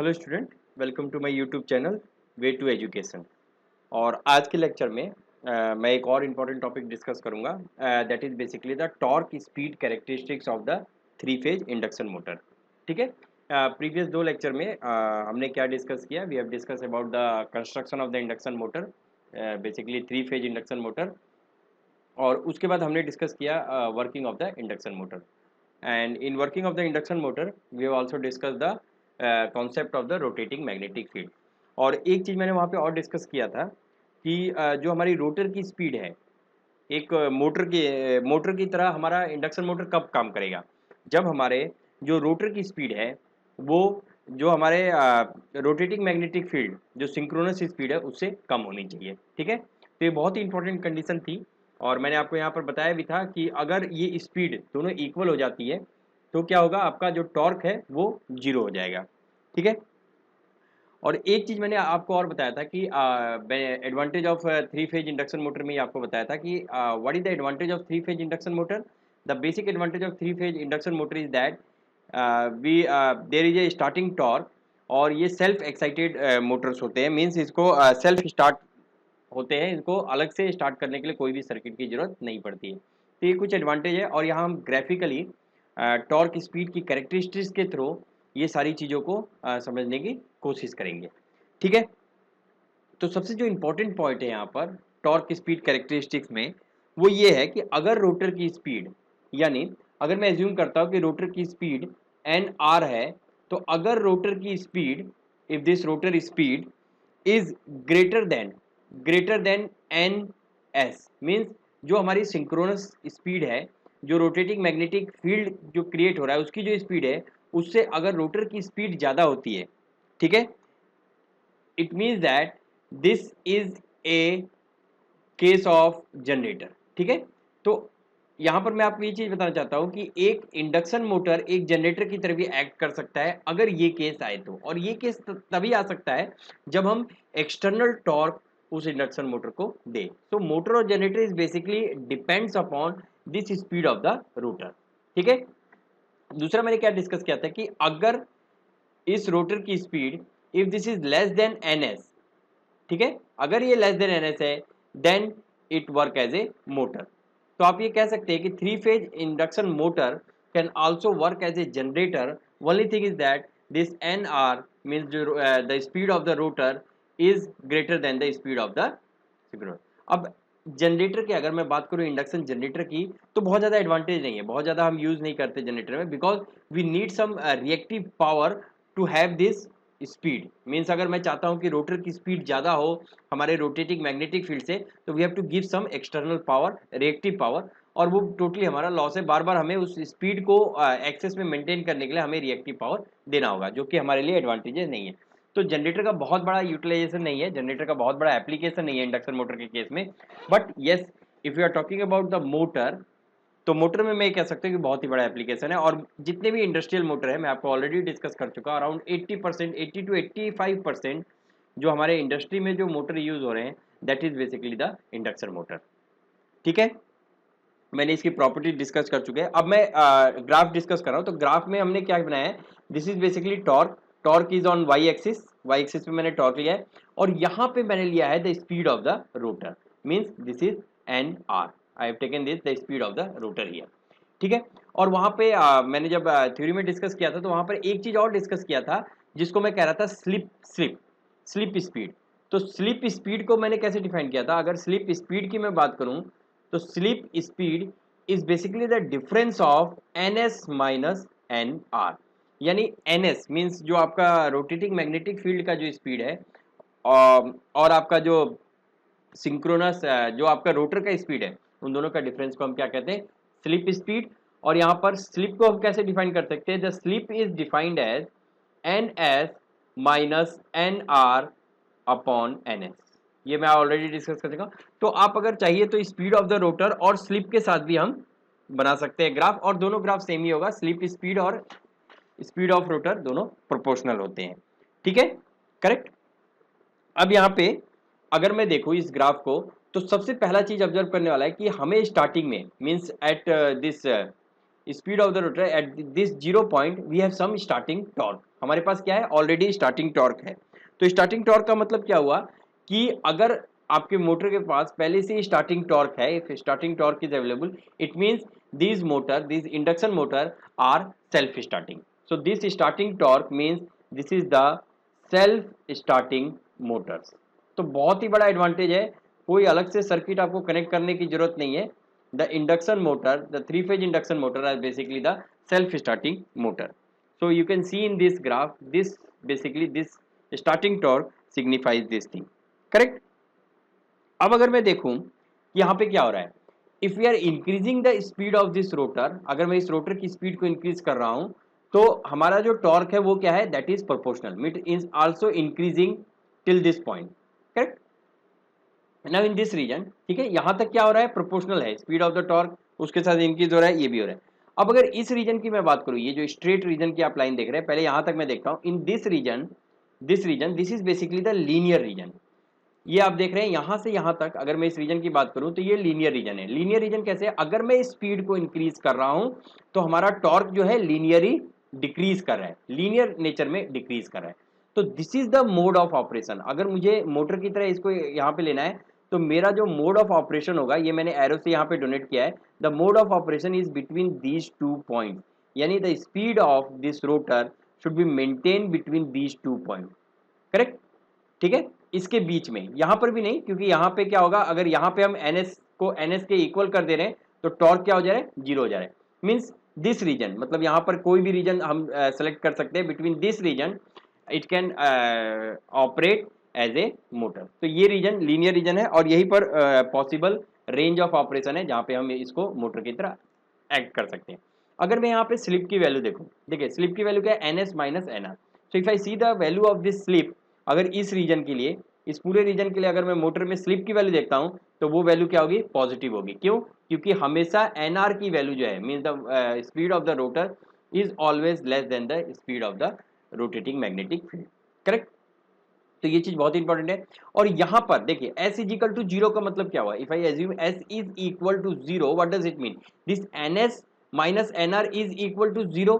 Hello student, welcome to my YouTube channel way to education. और आज के lecture में मैं एक और इम्पॉर्टेंट टॉपिक डिस्कस करूंगा, that is basically the torque speed characteristics of the three phase induction motor. ठीक है, प्रीवियस दो लेक्चर में हमने क्या डिस्कस किया? We have discuss about the construction of the induction motor, basically three phase induction motor. और उसके बाद हमने डिस्कस किया working of the induction motor. And in working of the induction motor we have also discussed the concept of the rotating magnetic field। और एक चीज़ मैंने वहाँ पे और डिस्कस किया था कि जो हमारी रोटर की स्पीड है, एक मोटर की तरह हमारा इंडक्शन मोटर कब काम करेगा? जब हमारे जो रोटर की स्पीड है वो जो हमारे रोटेटिंग मैग्नेटिक फील्ड जो सिंक्रोनस स्पीड है उससे कम होनी चाहिए। ठीक है, तो ये बहुत ही इंपॉर्टेंट कंडीशन थी। और मैंने आपको यहाँ पर बताया भी था कि अगर ये स्पीड दोनों इक्वल हो जाती है तो क्या होगा? आपका जो टॉर्क है वो जीरो हो जाएगा। ठीक है, और एक चीज़ मैंने आपको और बताया था कि advantage of three phase induction motor में ही आपको बताया था कि what is the advantage of three phase induction motor. The basic advantage of three phase induction motor is that we there is a starting torque. और ये self excited Motors होते हैं, मीन्स इसको सेल्फ स्टार्ट होते हैं, इनको अलग से स्टार्ट करने के लिए कोई भी सर्किट की जरूरत नहीं पड़ती है। तो ये कुछ एडवांटेज है, और यहाँ हम ग्राफिकली टॉर्क स्पीड की कैरेक्टरिस्टिक्स के थ्रू ये सारी चीज़ों को समझने की कोशिश करेंगे। ठीक है, तो सबसे जो इम्पोर्टेंट पॉइंट है यहाँ पर टॉर्क स्पीड कैरेक्टरिस्टिक्स में वो ये है कि अगर रोटर की स्पीड, यानी अगर मैं एज्यूम करता हूँ कि रोटर की स्पीड एन आर है, तो अगर रोटर की speed, if this rotor speed is greater than N S, means जो हमारी सिंक्रोनस स्पीड है, जो रोटेटिंग मैग्नेटिक फील्ड जो क्रिएट हो रहा है उसकी जो स्पीड है उससे अगर रोटर की स्पीड ज़्यादा होती है, ठीक है, it means that this is a case of generator. ठीक है, तो यहाँ पर मैं आपको ये चीज़ बताना चाहता हूँ कि एक इंडक्शन मोटर एक जनरेटर की तरह भी एक्ट कर सकता है अगर ये केस आए तो। और ये केस तभी आ सकता है जब हम एक्सटर्नल टॉर्क उस इंडक्शन मोटर को दे। तो मोटर और generator is basically depends upon this speed of the rotor. ठीक है, दूसरा मैंने क्या डिस्कस किया था कि अगर इस रोटर की speed if this is less than N S, ठीक है, अगर ये लेस देन एन एस है then it work as a motor. तो आप ये कह सकते हैं कि three phase induction motor can also work as a generator. Only thing is that this N R means the speed of the rotor is greater than the speed of the synchronous. अब generator की अगर मैं बात करूं induction generator की, तो बहुत ज़्यादा एडवांटेज नहीं है, बहुत ज़्यादा हम यूज़ नहीं करते जनरेटर में, because we need some reactive power to have this speed. Means अगर मैं चाहता हूं कि रोटर की स्पीड ज़्यादा हो हमारे रोटेटिंग मैग्नेटिक फील्ड से, तो we have to give some external power, reactive power, और वो टोटली हमारा लॉस है। बार बार हमें उस स्पीड को एक्सेस में मेंटेन करने के लिए हमें रिएक्टिव पावर देना होगा, जो कि हमारे लिए एडवांटेजेस नहीं है। तो जनरेटर का बहुत बड़ा यूटिलाइजेशन नहीं है, जनरेटर का बहुत बड़ा एप्लीकेशन नहीं है इंडक्शन मोटर के केस में। But yes, if you are talking about the motor, तो मोटर में मैं कह सकता हूँ कि बहुत ही बड़ा एप्लीकेशन है। और जितने भी इंडस्ट्रियल मोटर है मैं आपको ऑलरेडी डिस्कस कर चुका, अराउंड 80%, 80 to 85% जो हमारे इंडस्ट्री में जो मोटर यूज हो रहे हैं that is basically the induction motor. ठीक है, मैंने इसकी प्रॉपर्टी डिस्कस कर चुके हैं। अब मैं ग्राफ डिस्कस कर रहा हूँ। तो ग्राफ में हमने क्या बनाया है, this is basically torque, torque is on Y axis, Y axis पे मैंने टॉर्क लिया है, और यहाँ पे मैंने लिया है the speed of the rotor, means this is N R. I have taken this the speed of the rotor here. ठीक है, और वहाँ पे मैंने जब थ्योरी में डिस्कस किया था तो वहाँ पर एक चीज और डिस्कस किया था जिसको मैं कह रहा था स्लिप स्पीड। तो स्लिप स्पीड को मैंने कैसे डिफाइन किया था? अगर स्लिप स्पीड की मैं बात करूं तो slip speed is basically the difference of N S minus N R. यानी एन एस मीन्स जो आपका रोटेटिंग मैग्नेटिक फील्ड का जो स्पीड है, और आपका जो सिंक्रोनस जो आपका रोटर का स्पीड है, उन दोनों का डिफरेंस को हम क्या कहते हैं? Slip speed. और यहाँ पर स्लिप को हम कैसे डिफाइन कर सकते हैं? The slip is defined as N S minus N R upon N S. ये मैं ऑलरेडी डिस्कस कर चुका। तो आप अगर चाहिए तो स्पीड ऑफ द रोटर और स्लिप के साथ भी हम बना सकते हैं ग्राफ, और दोनों ग्राफ सेम ही होगा, स्लिप स्पीड और स्पीड ऑफ रोटर दोनों प्रोपोर्शनल होते हैं। ठीक है, करेक्ट। अब यहाँ पे अगर मैं देखूँ इस ग्राफ को, तो सबसे पहला चीज ऑब्जर्व करने वाला है कि हमें स्टार्टिंग में means at this speed of the rotor at this 0 point we have some starting torque. हमारे पास क्या है, ऑलरेडी स्टार्टिंग टॉर्क है। तो स्टार्टिंग टॉर्क का मतलब क्या हुआ कि अगर आपके मोटर के पास पहले से स्टार्टिंग टॉर्क है, if starting torque is available, it means this induction motor are self starting. So this starting torque means this is the self starting motors. तो बहुत ही बड़ा एडवांटेज है, कोई अलग से सर्किट आपको कनेक्ट करने की जरूरत नहीं है। The induction motor, the three-phase induction motor are basically the self-starting motor. So you can see in this graph, this starting torque signifies this thing, correct? अब अगर मैं देखूं कि यहाँ पे क्या हो रहा है, if we are increasing the speed of this rotor, अगर मैं इस रोटर की स्पीड को इंक्रीज कर रहा हूं तो हमारा जो टॉर्क है वो क्या है, that is proportional, it is also increasing till this point, correct? Now in this region, ठीक है, यहां तक क्या हो रहा है, प्रोपोर्शनल है, स्पीड ऑफ द टॉर्क उसके साथ इंक्रीज हो रहा है, ये भी हो रहा है। अब अगर इस रीजन की मैं बात करूं, ये जो स्ट्रेट रीजन की आप लाइन देख रहे हैं, पहले यहां तक मैं देखता हूं, in this region this is basically the linear region. ये आप देख रहे हैं यहां से यहां तक, अगर मैं इस रीजन की बात करूं तो ये लीनियर रीजन है। लीनियर रीजन कैसे है, अगर मैं स्पीड को इंक्रीज कर रहा हूं तो हमारा टॉर्क जो है लीनियरली डिक्रीज कर रहा है, लीनियर नेचर में डिक्रीज कर रहा है। तो this is the mode of operation. अगर मुझे मोटर की तरह इसको यहाँ पे लेना है तो मेरा जो मोड ऑफ ऑपरेशन होगा, ये मैंने एरो से यहाँ पे डोनेट किया है, the mode of operation is between these two point, यानी the speed of this rotor should be maintain between these two point, correct, ठीक है, इसके बीच में, यहां पर भी नहीं, क्योंकि यहां पे क्या होगा, अगर यहां पे हम ns को ns के इक्वल कर दे रहे हैं तो टॉर्क क्या हो जा रहा है, जीरो हो जा रहा है। मींस दिस रीजन, मतलब यहां पर कोई भी रीजन हम सेलेक्ट कर सकते हैं, between this region it can operate as a motor. तो ये रीजन लीनियर रीजन है और यही पर पॉसिबल रेंज ऑफ ऑपरेशन है जहां पे हम इसको मोटर की तरह एक्ट कर सकते हैं। अगर मैं यहाँ पे स्लिप की वैल्यू देखूं, देखिए स्लिप की वैल्यू क्या है, ns minus nr। So if I see the value of this slip, अगर इस रीजन के लिए, इस पूरे रीजन के लिए अगर मैं मोटर में स्लिप की वैल्यू देखता हूं तो वो वैल्यू क्या होगी, पॉजिटिव होगी। क्यों, क्योंकि हमेशा nr की वैल्यू जो है, means the speed of the rotor is always less than the speed of the rotating magnetic field, correct. तो ये चीज बहुत इंपॉर्टेंट है। और यहां पर देखिए s is equal to zero का मतलब क्या हुआ, if I assume s is equal to zero, what does it mean, this ns minus nr is equal to zero.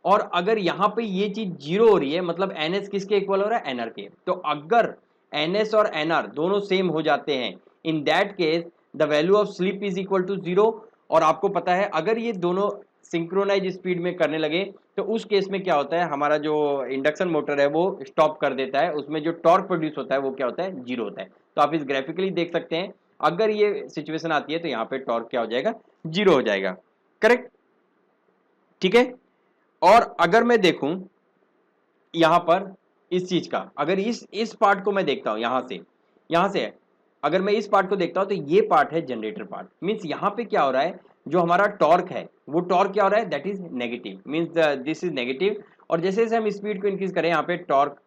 और अगर यहां पे ये चीज जीरो हो रही है, मतलब ns किसके इक्वल हो रहा है, nr के। तो अगर ns और nr दोनों सेम हो जाते हैं, in that case the value of slip is equal to zero. और आपको पता है अगर ये दोनों सिंक्रोनाइज स्पीड में करने लगे तो उस केस में क्या होता है, हमारा जो इंडक्शन मोटर है वो स्टॉप कर देता है, उसमें जो टॉर्क प्रोड्यूस होता है वो क्या होता है, जीरो होता है। तो आप इस ग्राफिकली देख सकते हैं, अगर ये सिचुएशन आती है तो यहाँ पे टॉर्क क्या हो जाएगा, जीरो हो जाएगा, करेक्ट, ठीक है। और अगर मैं देखूं यहां पर इस चीज का, अगर इस पार्ट को मैं देखता हूं, यहां से अगर मैं इस पार्ट को देखता हूं तो ये पार्ट है जनरेटर पार्ट। मींस यहां पे क्या हो रहा है, जो हमारा टॉर्क है वो टॉर्क क्या हो रहा है, that is negative, means this is negative. और जैसे जैसे हम स्पीड को इंक्रीज करें यहाँ पे टॉर्क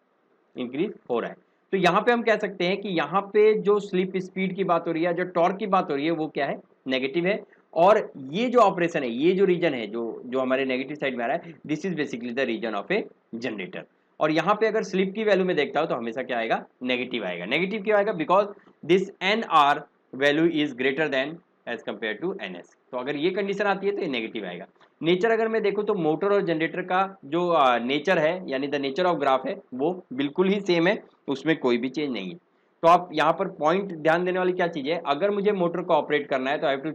इंक्रीज हो रहा है। तो यहाँ पे हम कह सकते हैं कि यहाँ पे जो स्लिप स्पीड की बात हो रही है, जो टॉर्क की बात हो रही है, वो क्या है, नेगेटिव है। और ये जो ऑपरेशन है, ये जो रीजन है जो जो हमारे नेगेटिव साइड में आ रहा है, this is basically the region of a generator. और यहाँ पे अगर स्लिप की वैल्यू में देखता हूं तो हमेशा क्या आएगा, नेगेटिव आएगा। नेगेटिव क्यों आएगा, because this N R value is greater than as compare to N S. तो अगर ये कंडीशन आती है तो ये नेगेटिव आएगा। नेचर अगर मैं देखूं तो मोटर और जनरेटर का जो नेचर है, यानी द नेचर ऑफ ग्राफ है, वो बिल्कुल ही सेम है, उसमें कोई भी चेंज नहीं है। तो आप यहाँ पर पॉइंट ध्यान देने वाली क्या चीज है, अगर मुझे मोटर को ऑपरेट करना है तो I have to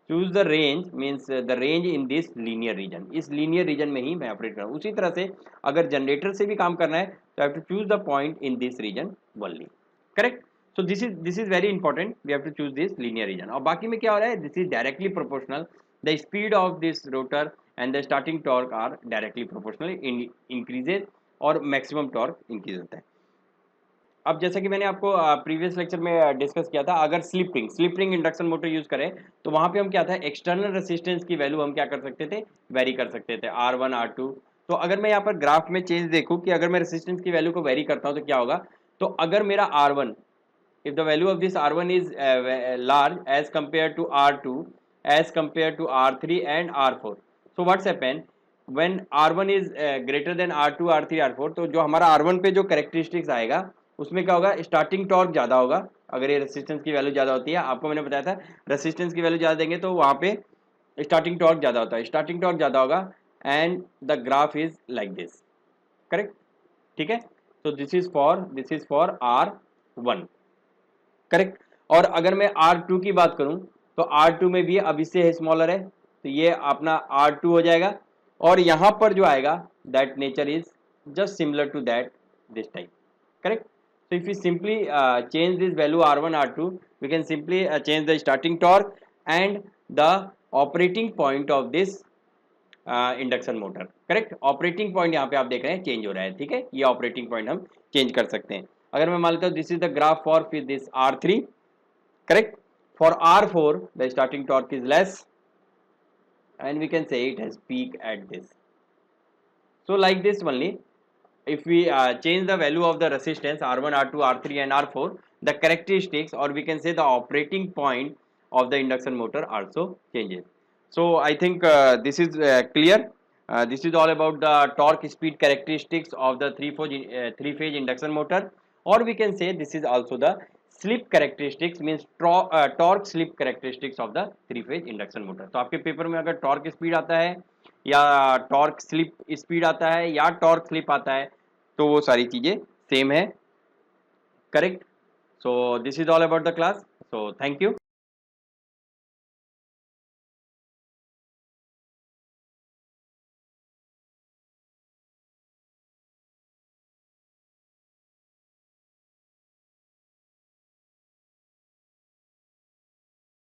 choose the range, means the range in this linear region, इस लीनियर रीजन में ही मैं ऑपरेट करूँ। उसी तरह से अगर जनरेटर से भी काम करना है तो I have to choose the point in this region only, correct. So this is very important, we have to choose this linear region. और बाकी में क्या हो रहा है, this is directly proportional, the speed of this rotor and the starting torque are directly proportional, increases और maximum torque increase होता है। अब जैसा कि मैंने आपको प्रीवियस लेक्चर में डिस्कस किया था, अगर slip ring induction motor use करें तो वहां पे हम क्या था, एक्सटर्नल रेसिस्टेंस की वैल्यू हम क्या कर सकते थे, वेरी कर सकते थे, R1 R2। तो अगर मैं यहाँ पर ग्राफ में चेंज देखूं कि अगर मैं रेसिस्टेंस की वैल्यू को वेरी करता हूं तो क्या होगा, तो अगर मेरा R1, if the value of this R1 is large as compared to R2, as compared to R3 and R4, so what's happen when R1 is greater than R2 R3 R4, तो जो हमारा R1 पे जो characteristics आएगा उसमें क्या होगा, starting torque ज़्यादा होगा। अगर ये रेसिस्टेंस की वैल्यू ज़्यादा होती है, आपको मैंने बताया था रेसिस्टेंस की वैल्यू ज़्यादा देंगे तो वहाँ पे स्टार्टिंग टॉर्क ज़्यादा होता है, स्टार्टिंग टॉर्क ज़्यादा होगा and the graph is like this, correct, ठीक है। तो this is for R1, correct. और अगर मैं R2 की बात करूं तो R2 में भी अब इससे स्मॉलर है, तो ये अपना R2 हो जाएगा। और यहां पर जो आएगा that nature is just similar to that this type, correct. So if we simply change this value R1 R2, we can simply change the starting torque and the operating point of this induction motor, correct. Operating point यहाँ पे आप देख रहे हैं change हो रहा है, ठीक है, ये ऑपरेटिंग पॉइंट हम चेंज कर सकते हैं। अगर मैं मान लेता हूँ this is the graph for this R3, correct. For R4 the starting torque is less and we can say it has peak at this. So like this only, if we change the value of the resistance R1 R2 R3 and R4, the characteristics or we can say the operating point of the induction motor also changes. So I think this is clear. This is all about the torque speed characteristics of the three phase induction motor, or we can say this is also the slip characteristics, means torque slip characteristics of the three phase induction motor. तो आपके paper में अगर torque speed आता है या torque slip speed आता है या टॉर्क स्लिप आता है तो वो सारी चीजें सेम है, correct. So this is all about the class, so thank you.